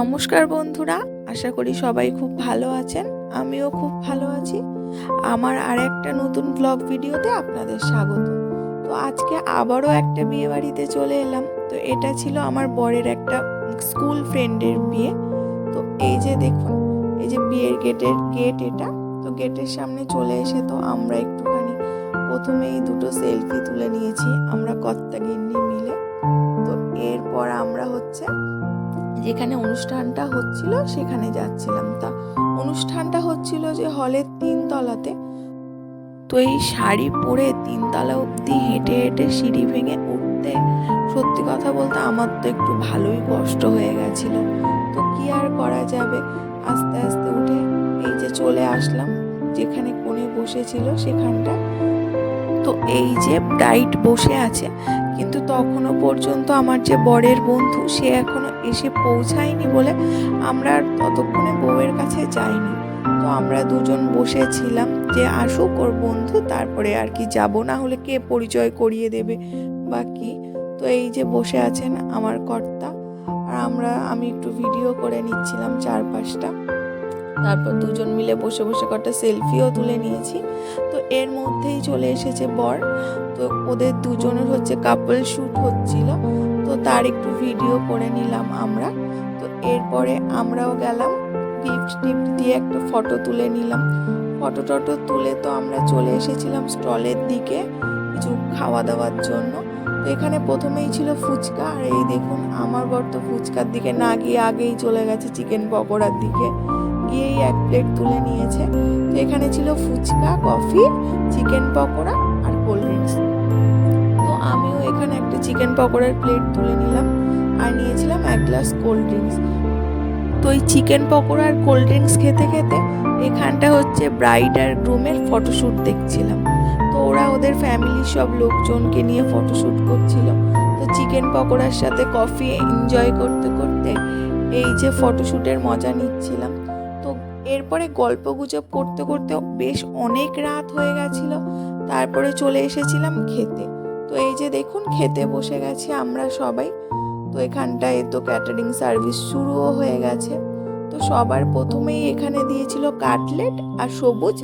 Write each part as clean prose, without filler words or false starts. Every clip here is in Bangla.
নমস্কার বন্ধুরা, আশা করি সবাই খুব ভালো আছেন। আমিও খুব ভালো আছি। আমার আর একটা নতুন ব্লগ ভিডিওতে আপনাদের স্বাগত। তো আজকে আবারও একটা বিয়ে বাড়িতে চলে এলাম। তো এটা ছিল আমার বরের একটা স্কুল ফ্রেন্ডের বিয়ে। তো এই যে দেখুন, এই যে বিয়ের গেট এটা। তো গেটের সামনে চলে এসে তো আমরা একটুখানি প্রথমেই দুটো সেলফি তুলে নিয়েছি আমরা কর্তা গিন্নি মিলে। তো এরপর আমরা যেখানে অনুষ্ঠানটা হচ্ছিল সেখানে যাচ্ছিলাম। তা অনুষ্ঠানটা হচ্ছিল যে হলের 3 তলাতে। তো এই শাড়ি পরে 3 তলা অবধি হেঁটে হেঁটে সিঁড়ি ভেঙে উঠতে সত্যি কথা বলতে আমার তো একটু ভালোই কষ্ট হয়ে গেছিল। তো কি আর করা যাবে, আস্তে আস্তে উঠে এই যে চলে আসলাম যেখানে কোণে বসেছিল সেখানটা। তো এই যে ব্রাইড বসে আছে, কিন্তু তখনও পর্যন্ত আমার যে বরের বন্ধু সে এখনো এসে পৌঁছায়নি বলে আমরা আর ততক্ষণে বউয়ের কাছে যাইনি। তো আমরা দুজন বসেছিলাম যে আসুক ওর বন্ধু, তারপরে আর কি যাব, না হলে কে পরিচয় করিয়ে দেবে বা কি। তো এই যে বসে আছেন আমার কর্তা, আর আমি একটু ভিডিও করে নিচ্ছিলাম চারপাশটা। তারপর দুজন মিলে বসে বসে কটা সেলফিও তুলে নিয়েছি। তো এর মধ্যেই চলে এসেছে বর। তো ওদের দুজনের কাপল শ্যুট হচ্ছিল, তো তার একটু ভিডিও করে নিলাম আমরা। তো এরপরে আমরাও গেলাম, গিফট দিয়ে একটা ফটো তুলে নিলাম। ফটো টটো তুলে তো আমরা চলে এসেছিলাম স্টলের দিকে কিছু খাওয়া দাওয়ার জন্য। তো এখানে প্রথমেই ছিল ফুচকা, আর এই দেখুন আমার বর তো ফুচকার দিকে না গিয়ে আগেই চলে গেছে চিকেন পকোড়ার দিকে, গিয়েই 1 প্লেট তুলে নিয়েছে। তো এখানে ছিল ফুচকা, কফি, চিকেন পকোড়া আর কোল্ড ড্রিঙ্কস। তো আমিও এখানে একটা চিকেন পকোড়ার প্লেট তুলে নিলাম আর নিয়েছিলাম 1 গ্লাস কোল্ড ড্রিঙ্কস। তো এই চিকেন পকোড়া আর কোল্ড ড্রিঙ্কস খেতে খেতে এখানটা ব্রাইড আর গ্রুমের ফটোশ্যুট দেখছিলাম। তো ওরা ওদের ফ্যামিলির সব লোকজনকে নিয়ে ফটোশ্যুট করছিল। তো চিকেন পকোড়ার সাথে কফি এনজয় করতে করতে এই যে ফটোশ্যুটের মজা নিচ্ছিলাম। তো এরপরে গল্প গুজব করতে করতে বেশ অনেক রাত হয়ে গেছিল। তারপরে চলে এসেছিলাম খেতে। তো এই যে দেখুন খেতে বসে গেছি আমরা সবাই। তো এখানটায় তো ক্যাটারিং সার্ভিস শুরুও হয়ে গেছে। তো সবার প্রথমেই এখানে দিয়েছিল কাটলেট আর সবুজ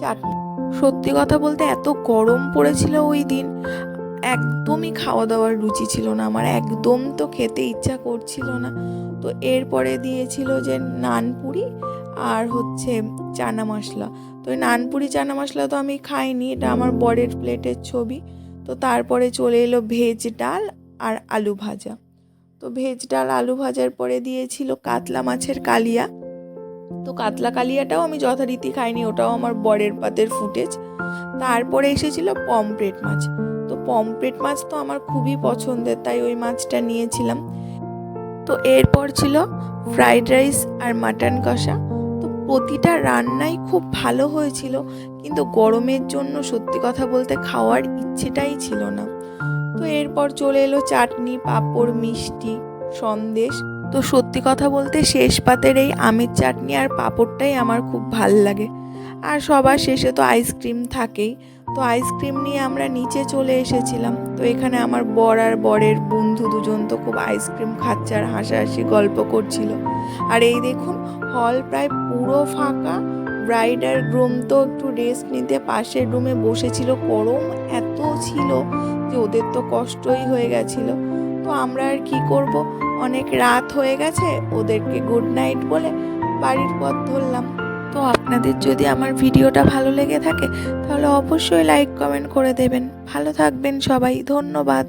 চাটনি। সত্যি কথা বলতে এত গরম পড়েছিল ওই দিন, একদমই খাওয়া দাওয়ার রুচি ছিল না আমার, একদম তো খেতে ইচ্ছা করছিল না। তো এরপরে দিয়েছিল যে নানপুরি আর চানা মশলা। তো ওই নানপুরি চানা মশলা তো আমি খাইনি, এটা আমার বরের প্লেটের ছবি। তো তারপরে চলে এলো ভেজ ডাল আর আলু ভাজা। তো ভেজ ডাল আলু ভাজার পরে দিয়েছিল কাতলা মাছের কালিয়া। তো কাতলা কালিয়াটাও আমি যথারীতি খাইনি, ওটাও আমার বরের পাতের ফুটেজ। তারপরে এসেছিল পমফ্রেট মাছ। তো পমফ্রেট মাছ তো আমার খুবই পছন্দের, তাই ওই মাছটা নিয়েছিলাম। তো এরপর ছিল ফ্রাইড রাইস আর মাটন কষা। তো প্রতিটা রান্নাই খুব ভালো হয়েছিল, কিন্তু গরমের জন্য সত্যি কথা বলতে খাওয়ার ইচ্ছেটাই ছিল না। তো এরপর চলে এলো চাটনি, পাঁপড়, মিষ্টি, সন্দেশ। তো সত্যি কথা বলতে শেষ পাতের এই আমের চাটনি আর পাঁপড়টাই আমার খুব ভাল লাগে। আর সবার শেষে তো আইসক্রিম থাকেই। তো আইসক্রিম নিয়ে আমরা নিচে চলে এসেছিলাম। তো এখানে আমার বর আর বরের বন্ধু দুজন তো খুব আইসক্রিম খাচ্ছে আর হাসাহাসি গল্প করছিল। আর এই দেখুন হল প্রায় পুরো ফাঁকা। ব্রাইড আর গ্রুম তো একটু রেস্ট নিতে পাশের রুমে বসেছিল, গরম এত ছিল যে ওদের তো কষ্টই হয়ে গেছিল। তো আমরা আর কি করব, অনেক রাত হয়ে গেছে, ওদেরকে গুড নাইট বলে বাড়ির পথ ধরলাম। তো আপনাদের যদি আমার ভিডিওটা ভালো লেগে থাকে তাহলে অবশ্যই লাইক কমেন্ট করে দেবেন। ভালো থাকবেন সবাই, ধন্যবাদ।